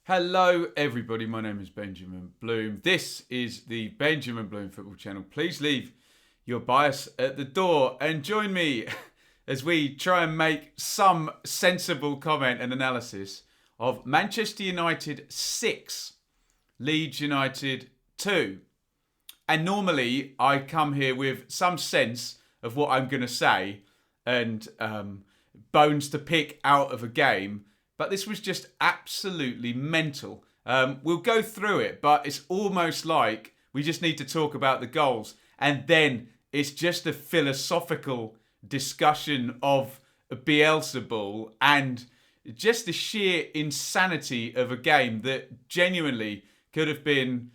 Hello everybody, my name is Benjamin Bloom. This is the Benjamin Bloom Football Channel. Please leave your bias at the door and join me as we try and make some sensible comment and analysis of Manchester United 6, Leeds United 2. And normally I come here with some sense of what I'm going to say and bones to pick out of a game. But this was just absolutely mental. We'll go through it, but it's almost like we just need to talk about the goals. And then it's just a philosophical discussion of Bielsa ball and just the sheer insanity of a game that genuinely could have been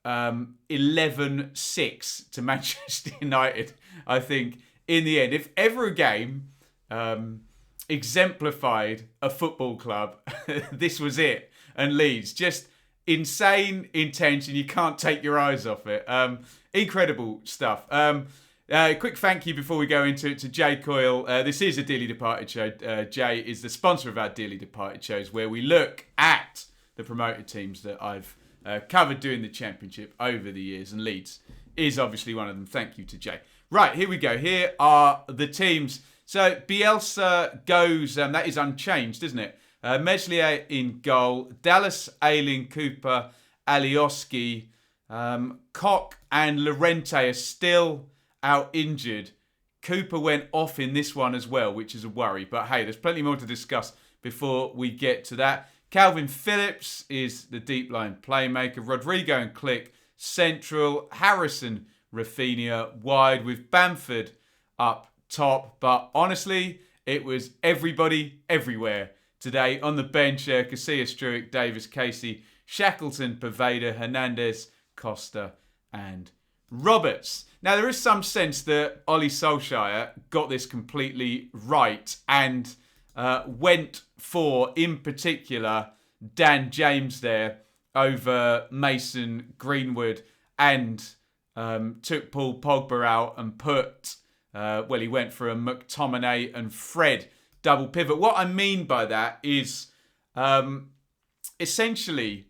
11-6 to Manchester United, I think, in the end. If ever a game exemplified a football club, this was it. And Leeds, just insane intention. You can't take your eyes off it. Incredible stuff. Quick thank you before we go into it to Jay Coyle. This is a Dearly Departed show. Jay is the sponsor of our Dearly Departed shows, where we look at the promoted teams that I've covered doing the Championship over the years, and Leeds is obviously one of them. Thank you to Jay. Right, here we go. Here are the teams. So Bielsa goes, that is unchanged, isn't it? Meslier in goal, Dallas, Ailing, Cooper, Alioski, Koch and Llorente are still out injured. Cooper went off in this one as well, which is a worry. But hey, there's plenty more to discuss before we get to that. Calvin Phillips is the deep line playmaker. Rodrigo and Click central. Harrison, Rafinha wide with Bamford up top. But honestly, it was everybody everywhere today on the bench. Casilla, Struick, Davis, Casey, Shackleton, Poveda, Hernandez, Costa and Roberts. Now, there is some sense that Ollie Solskjaer got this completely right and went for, in particular, Dan James there over Mason Greenwood and took Paul Pogba out and put, he went for a McTominay and Fred double pivot. What I mean by that is essentially,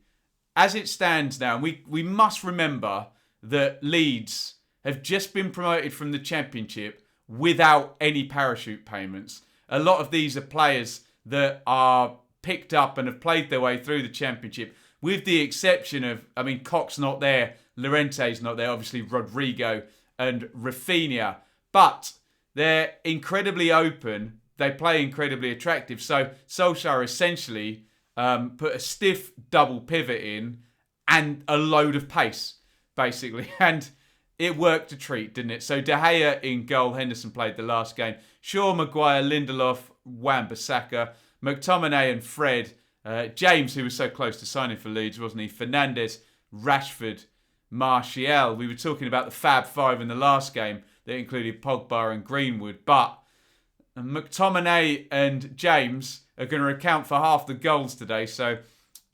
as it stands now, we must remember that Leeds have just been promoted from the Championship without any parachute payments. A lot of these are players that are picked up and have played their way through the Championship, with the exception of, Koch's not there, Llorente's not there, obviously Rodrigo and Rafinha. But they're incredibly open. They play incredibly attractive. So Solskjaer essentially put a stiff double pivot in and a load of pace, basically. And it worked a treat, didn't it? So De Gea in goal. Henderson played the last game. Shaw, Maguire, Lindelof, Wan-Bissaka, McTominay and Fred. James, who was so close to signing for Leeds, wasn't he? Fernandez, Rashford, Martial. We were talking about the Fab Five in the last game that included Pogba and Greenwood. But McTominay and James are going to account for half the goals today. So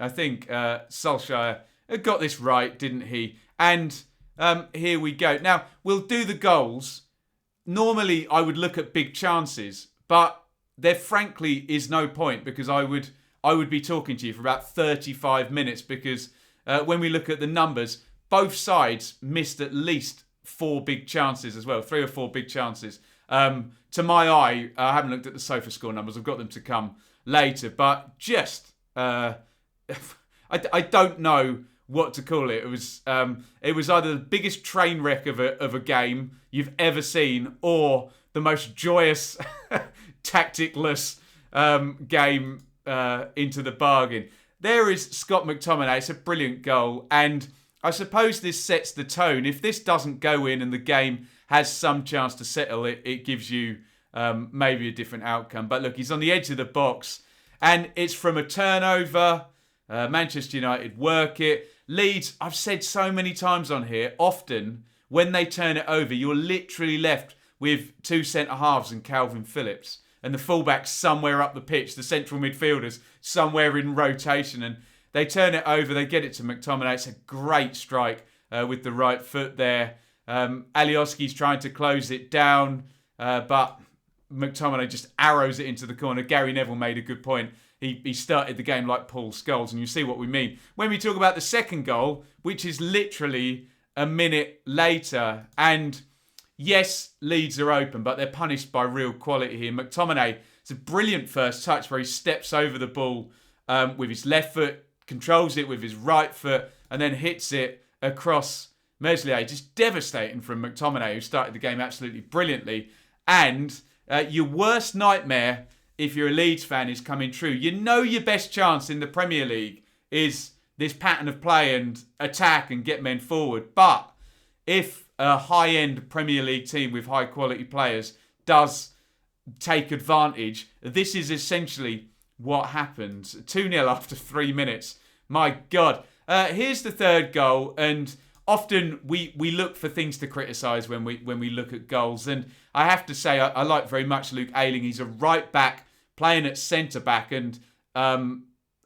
I think Solskjaer got this right, didn't he? And here we go. Now, we'll do the goals. Normally, I would look at big chances, but there frankly is no point, because I would be talking to you for about 35 minutes, because when we look at the numbers, both sides missed at least 4 big chances as well, 3 or 4 big chances. To my eye, I haven't looked at the sofa score numbers. I've got them to come later, but just I don't know what to call it. It was either the biggest train wreck of a game you've ever seen, or the most joyous, tacticless game into the bargain. There is Scott McTominay. It's a brilliant goal, and I suppose this sets the tone. If this doesn't go in and the game has some chance to settle, it gives you maybe a different outcome. But look, he's on the edge of the box, and it's from a turnover. Manchester United work it. Leeds, I've said so many times on here, often when they turn it over, you're literally left with 2 centre-halves and Calvin Phillips, and the fullbacks somewhere up the pitch, the central midfielders somewhere in rotation, and they turn it over, they get it to McTominay. It's a great strike with the right foot there. Alioski's trying to close it down, but McTominay just arrows it into the corner. Gary Neville made a good point he started the game like Paul Scholes, and you see what we mean. When we talk about the second goal, which is literally a minute later, and yes, Leeds are open, but they're punished by real quality here. McTominay, it's a brilliant first touch where he steps over the ball with his left foot, controls it with his right foot, and then hits it across Meslier. Just devastating from McTominay, who started the game absolutely brilliantly. And your worst nightmare, if you're a Leeds fan, is coming true. You know your best chance in the Premier League is this pattern of play and attack and get men forward. But if a high-end Premier League team with high-quality players does take advantage, this is essentially what happens. 2-0 after 3 minutes. My God. Here's the third goal, and often we look for things to criticise when we look at goals. And I have to say, I like very much Luke Ayling. He's a right back playing at centre back, and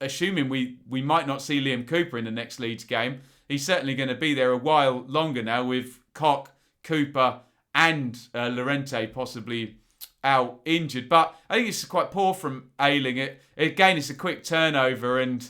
assuming we might not see Liam Cooper in the next Leeds game, he's certainly going to be there a while longer now with Koch, Cooper and Llorente possibly out injured. But I think it's quite poor from Ayling. Again, it's a quick turnover, and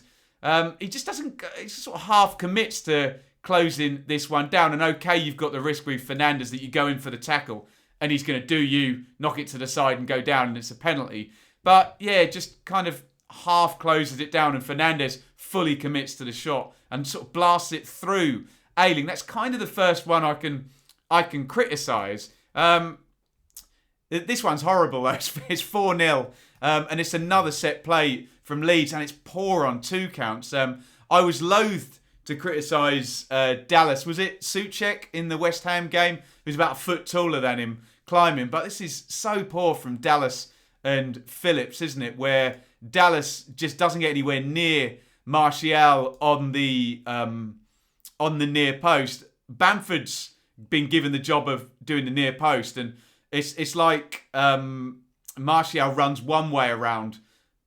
he just doesn't. He just sort of half commits to closing this one down. And okay, you've got the risk with Fernandes that you go in for the tackle and he's going to do you, knock it to the side and go down, and it's a penalty. But yeah, just kind of half closes it down, and Fernandes fully commits to the shot and sort of blasts it through Ayling. That's kind of the first one I can criticise. This one's horrible though. It's 4-0, and it's another set play from Leeds, and it's poor on 2 counts. I was loath to criticise Dallas. Was it Souček in the West Ham game? Who's about a foot taller than him climbing. But this is so poor from Dallas and Phillips, isn't it? Where Dallas just doesn't get anywhere near Martial on the near post. Bamford's been given the job of doing the near post, and it's like Martial runs one way around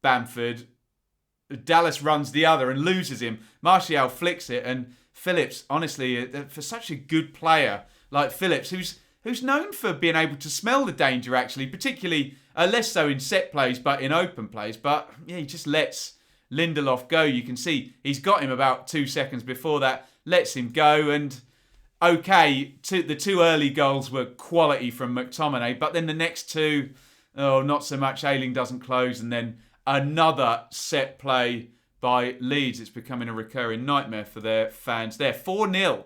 Bamford, Dallas runs the other and loses him. Martial flicks it, and Phillips, honestly, for such a good player like Phillips, who's known for being able to smell the danger, actually, particularly less so in set plays, but in open plays. But yeah, he just lets Lindelof go. You can see he's got him about 2 seconds before that, lets him go, and okay, the 2 early goals were quality from McTominay, but then the next 2, not so much. Ayling doesn't close, and then another set play by Leeds. It's becoming a recurring nightmare for their fans there. 4-0.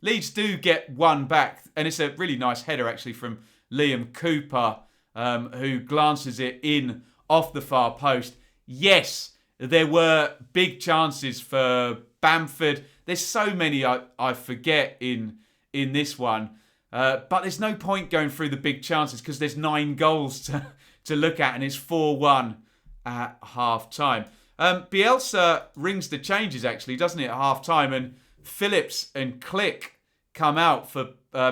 Leeds do get one back, and it's a really nice header actually from Liam Cooper, who glances it in off the far post. Yes, there were big chances for Bamford. There's so many I forget in this one. But there's no point going through the big chances because there's 9 goals to look at, and it's 4-1 at half-time. Bielsa rings the changes, actually, doesn't it, at half-time? And Phillips and Click come out for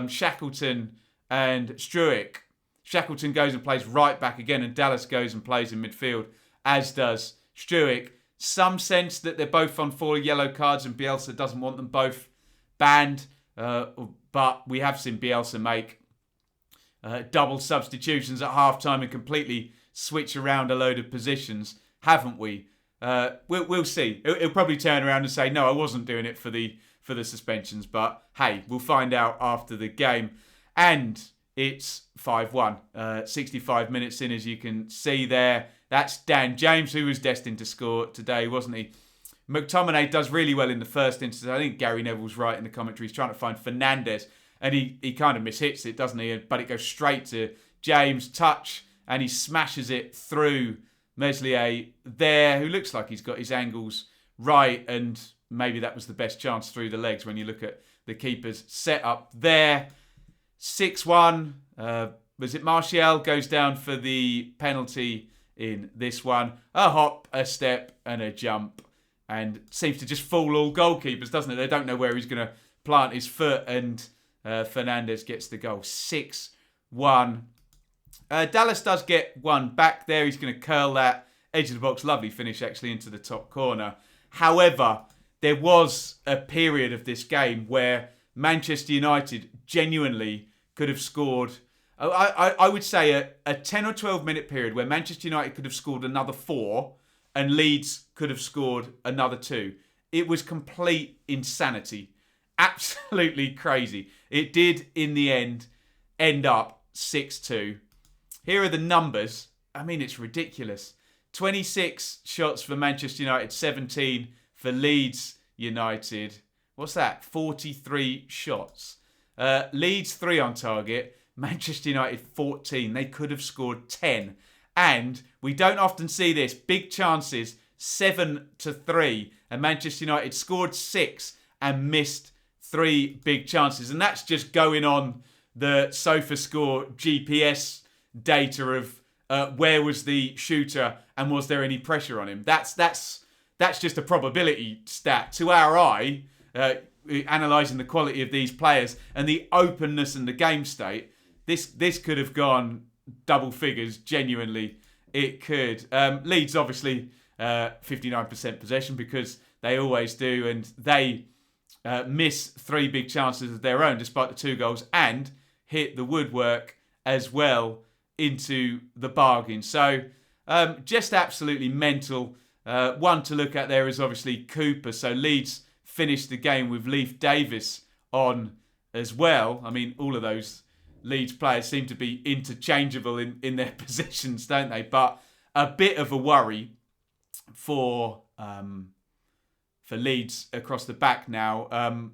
Shackleton and Struijk. Shackleton goes and plays right back again, and Dallas goes and plays in midfield, as does Struijk. Some sense that they're both on 4 yellow cards, and Bielsa doesn't want them both banned. But we have seen Bielsa make double substitutions at half-time and completely switch around a load of positions, haven't we? We'll see. He'll probably turn around and say, no, I wasn't doing it for the suspensions. But hey, we'll find out after the game. And it's 5-1. 65 minutes in, as you can see there. That's Dan James, who was destined to score today, wasn't he? McTominay does really well in the first instance. I think Gary Neville's right in the commentary. He's trying to find Fernandes, and he kind of mishits it, doesn't he? But it goes straight to James, touch, and he smashes it through Meslier there, who looks like he's got his angles right, and maybe that was the best chance through the legs when you look at the keeper's setup there. 6-1. Was it Martial goes down for the penalty in this one? A hop, a step, and a jump. And seems to just fool all goalkeepers, doesn't it? They don't know where he's going to plant his foot, and Fernandes gets the goal. 6-1. Dallas does get one back there. He's going to curl that edge of the box. Lovely finish, actually, into the top corner. However, there was a period of this game where Manchester United genuinely could have scored. I would say a 10 or 12 minute period where Manchester United could have scored another 4 and Leeds could have scored another 2. It was complete insanity. Absolutely crazy. It did, in the end up 6-2. Here are the numbers. I mean, it's ridiculous. 26 shots for Manchester United, 17 for Leeds United. What's that? 43 shots. Leeds 3 on target. Manchester United 14. They could have scored 10. And we don't often see this. Big chances, 7-3. And Manchester United scored 6 and missed 3 big chances. And that's just going on the SofaScore GPS data of where was the shooter and was there any pressure on him. That's just a probability stat. To our eye, analysing the quality of these players and the openness and the game state, this could have gone double figures. Genuinely, it could. Leeds obviously 59% possession because they always do, and they miss 3 big chances of their own despite the 2 goals and hit the woodwork as well into the bargain. So just absolutely mental. One to look at there is obviously Cooper. So Leeds finished the game with Leif Davis on as well. I mean, all of those Leeds players seem to be interchangeable in their positions, don't they? But a bit of a worry for Leeds across the back now.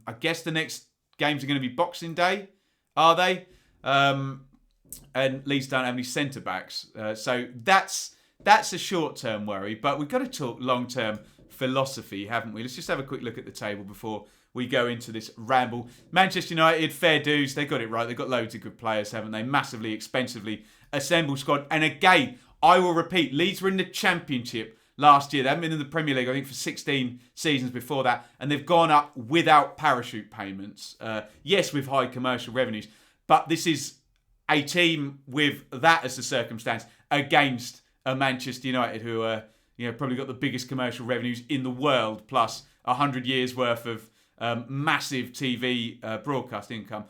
I guess the next games are going to be Boxing Day, are they? And Leeds don't have any centre-backs. So that's a short-term worry. But we've got to talk long-term philosophy, haven't we? Let's just have a quick look at the table before we go into this ramble. Manchester United, fair dues. They got it right. They've got loads of good players, haven't they? Massively, expensively assembled squad. And again, I will repeat, Leeds were in the Championship last year. They haven't been in the Premier League, I think, for 16 seasons before that. And they've gone up without parachute payments. Yes, with high commercial revenues. But this is a team with that as the circumstance against a Manchester United who are, probably got the biggest commercial revenues in the world, plus 100 years worth of massive TV broadcast income.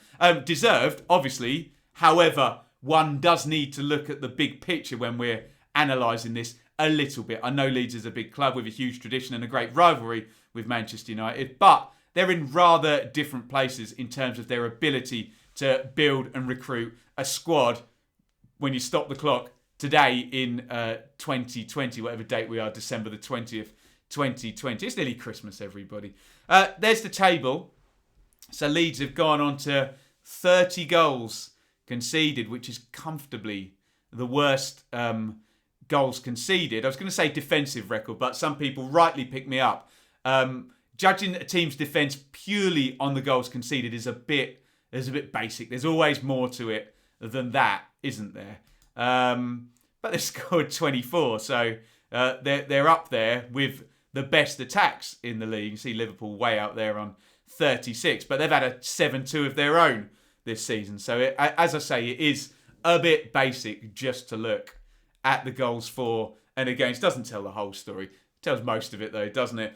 Deserved, obviously. However, one does need to look at the big picture when we're analysing this a little bit. I know Leeds is a big club with a huge tradition and a great rivalry with Manchester United, but they're in rather different places in terms of their ability to build and recruit a squad when you stop the clock today in 2020, whatever date we are, December the 20th, 2020. It's nearly Christmas, everybody. There's the table. So Leeds have gone on to 30 goals conceded, which is comfortably the worst goals conceded. I was going to say defensive record, but some people rightly pick me up. Judging a team's defence purely on the goals conceded is a bit basic. There's always more to it than that, isn't there? But they scored 24, so they're up there with the best attacks in the league. You see Liverpool way out there on 36, but they've had a 7-2 of their own this season. So as I say, it is a bit basic just to look at the goals for and against. Doesn't tell the whole story. Tells most of it though, doesn't it?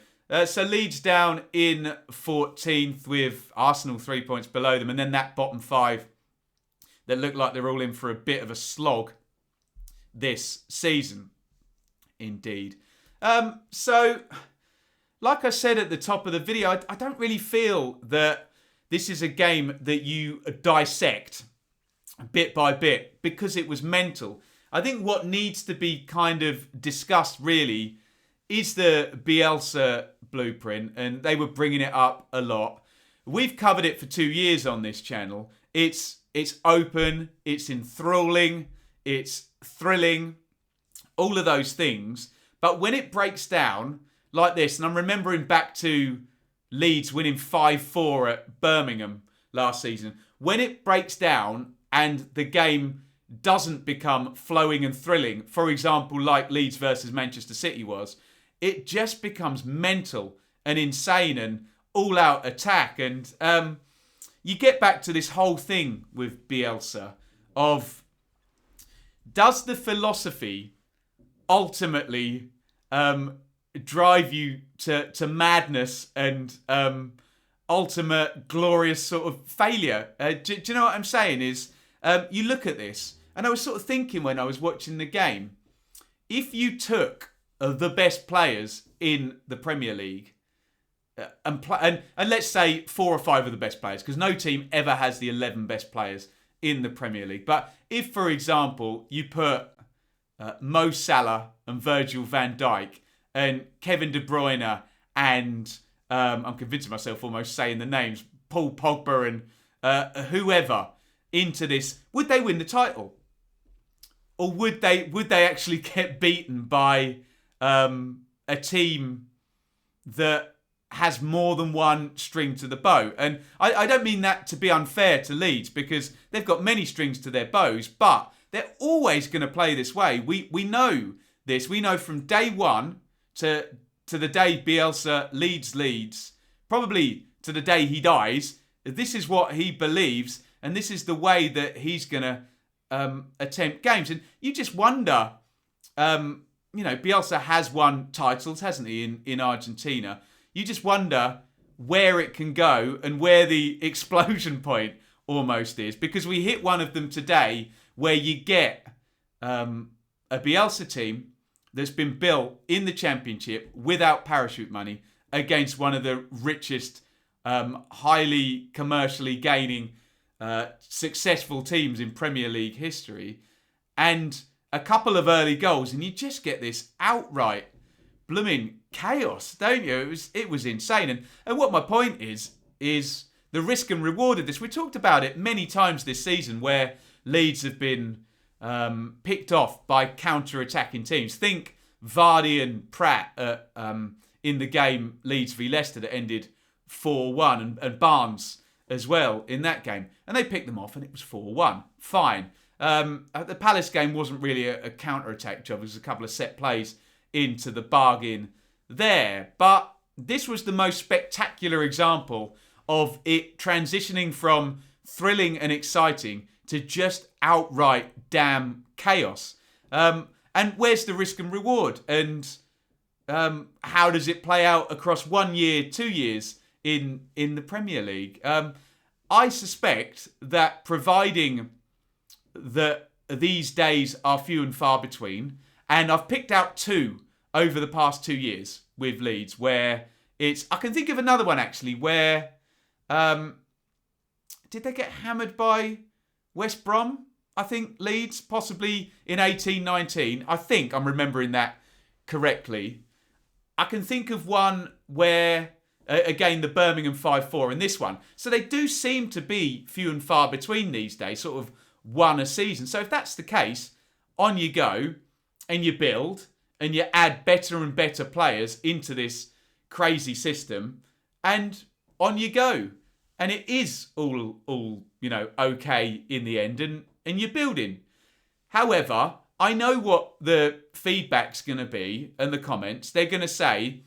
So Leeds down in 14th with Arsenal 3 points below them, and then that bottom 5 that look like they're all in for a bit of a slog this season. Indeed. So, like I said at the top of the video, I don't really feel that this is a game that you dissect bit by bit because it was mental. I think what needs to be kind of discussed really is the Bielsa blueprint, and they were bringing it up a lot. We've covered it for 2 years on this channel. It's open, it's enthralling, it's thrilling, all of those things. But when it breaks down like this, and I'm remembering back to Leeds winning 5-4 at Birmingham last season, when it breaks down and the game doesn't become flowing and thrilling, for example, like Leeds versus Manchester City was, it just becomes mental and insane and all-out attack. And you get back to this whole thing with Bielsa of, does the philosophy ultimately drive you to madness and ultimate glorious sort of failure? Do you know what I'm saying? Is you look at this, and I was sort of thinking when I was watching the game, if you took the best players in the Premier League, and let's say 4 or 5 of the best players, because no team ever has the 11 best players in the Premier League. But if, for example, you put Mo Salah and Virgil van Dijk and Kevin De Bruyne and I'm convincing myself almost saying the names, Paul Pogba and whoever into this, would they win the title? Or would they actually get beaten by a team that has more than one string to the bow? And I don't mean that to be unfair to Leeds, because they've got many strings to their bows, but they're always going to play this way. We know this. We know from day one to the day Bielsa leads, probably to the day he dies, this is what he believes, and this is the way that he's going to attempt games. And you just wonder, Bielsa has won titles, hasn't he, in Argentina? You just wonder where it can go and where the explosion point almost is, because we hit one of them today where you get a Bielsa team that's been built in the Championship without parachute money against one of the richest, highly commercially gaining, successful teams in Premier League history, and a couple of early goals, and you just get this outright blooming chaos, don't you? It was insane. And what my point is the risk and reward of this. We talked about it many times this season, where Leeds have been picked off by counter-attacking teams. Think Vardy and Pratt in the game Leeds v Leicester that ended 4-1, and Barnes as well in that game. And they picked them off and it was 4-1. Fine. The Palace game wasn't really a counter-attack job. It was a couple of set plays into the bargain there. But this was the most spectacular example of it transitioning from thrilling and exciting to just outright damn chaos. And where's the risk and reward? And how does it play out across 1 year, 2 years in the Premier League? I suspect that, providing that these days are few and far between, and I've picked out 2 over the past 2 years with Leeds, where I can think of another one actually, where did they get hammered by West Brom? I think Leeds, possibly in 18-19. I think I'm remembering that correctly. I can think of one where, again, the Birmingham 5-4 and this one. So they do seem to be few and far between these days, sort of one a season. So if that's the case, on you go and you build and you add better and better players into this crazy system, and on you go. And it is all okay in the end, and you're building. However, I know what the feedback's going to be and the comments. They're going to say,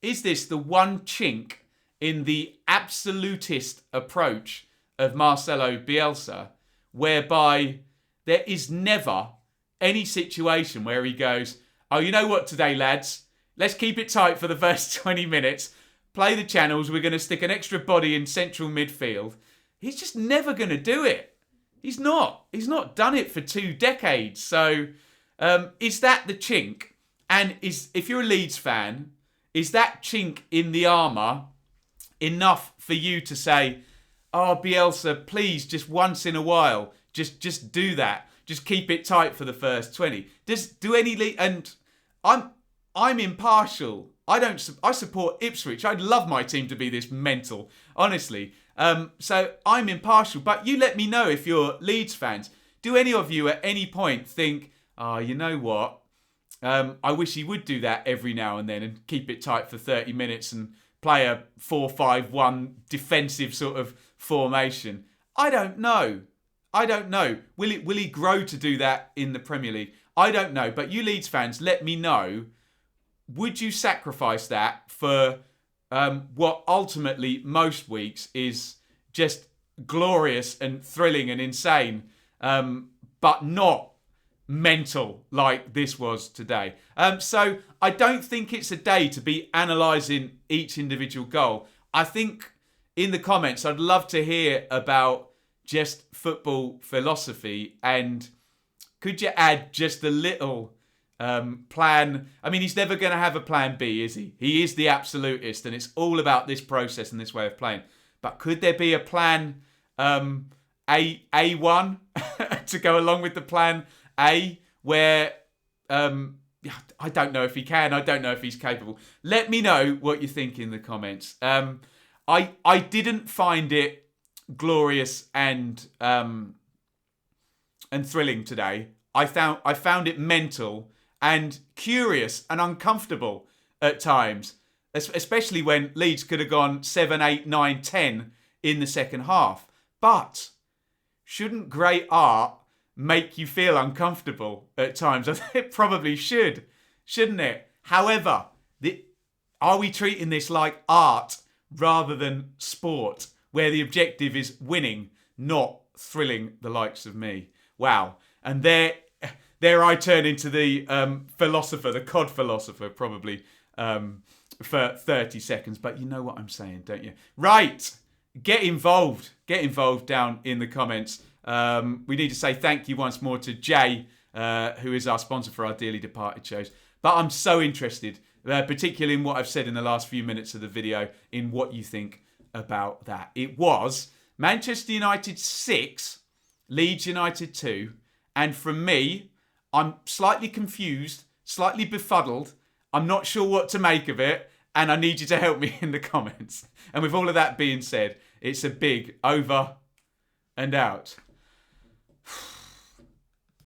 is this the one chink in the absolutist approach of Marcelo Bielsa, whereby there is never any situation where he goes, oh, you know what today, lads? Let's keep it tight for the first 20 minutes. Play the channels. We're going to stick an extra body in central midfield. He's just never going to do it. He's not. He's not done it for 2 decades. So is that the chink? And if you're a Leeds fan, is that chink in the armour enough for you to say, oh, Bielsa, please, just once in a while, just do that. Just keep it tight for the first 20. And I'm impartial. I support Ipswich. I'd love my team to be this mental, honestly. So I'm impartial. But you let me know if you're Leeds fans. Do any of you at any point think, oh, you know what? I wish he would do that every now and then and keep it tight for 30 minutes and play a 4-5-1 defensive sort of formation. I don't know. Will he grow to do that in the Premier League? I don't know. But you Leeds fans, let me know. Would you sacrifice that for what ultimately most weeks is just glorious and thrilling and insane, but not mental like this was today? So I don't think it's a day to be analysing each individual goal. I think in the comments, I'd love to hear about just football philosophy, and could you add just a little plan. I mean, he's never going to have a plan B, is he? He is the absolutist, and it's all about this process and this way of playing. But could there be a plan A1 to go along with the plan A, where I don't know if he can. I don't know if he's capable. Let me know what you think in the comments. I didn't find it glorious and thrilling today. I found it mental and curious and uncomfortable at times, especially when Leeds could have gone 7, 8, 9, 10 in the second half. But shouldn't great art make you feel uncomfortable at times? I think it probably should, shouldn't it? However, are we treating this like art rather than sport, where the objective is winning, not thrilling the likes of me? Wow. And there I turn into the philosopher, the COD philosopher, probably, for 30 seconds. But you know what I'm saying, don't you? Right. Get involved. Get involved down in the comments. We need to say thank you once more to Jay, who is our sponsor for our Dearly Departed shows. But I'm so interested, particularly in what I've said in the last few minutes of the video, in what you think about that. It was Manchester United 6, Leeds United 2. And from me, I'm slightly confused, slightly befuddled. I'm not sure what to make of it. And I need you to help me in the comments. And with all of that being said, it's a big over and out.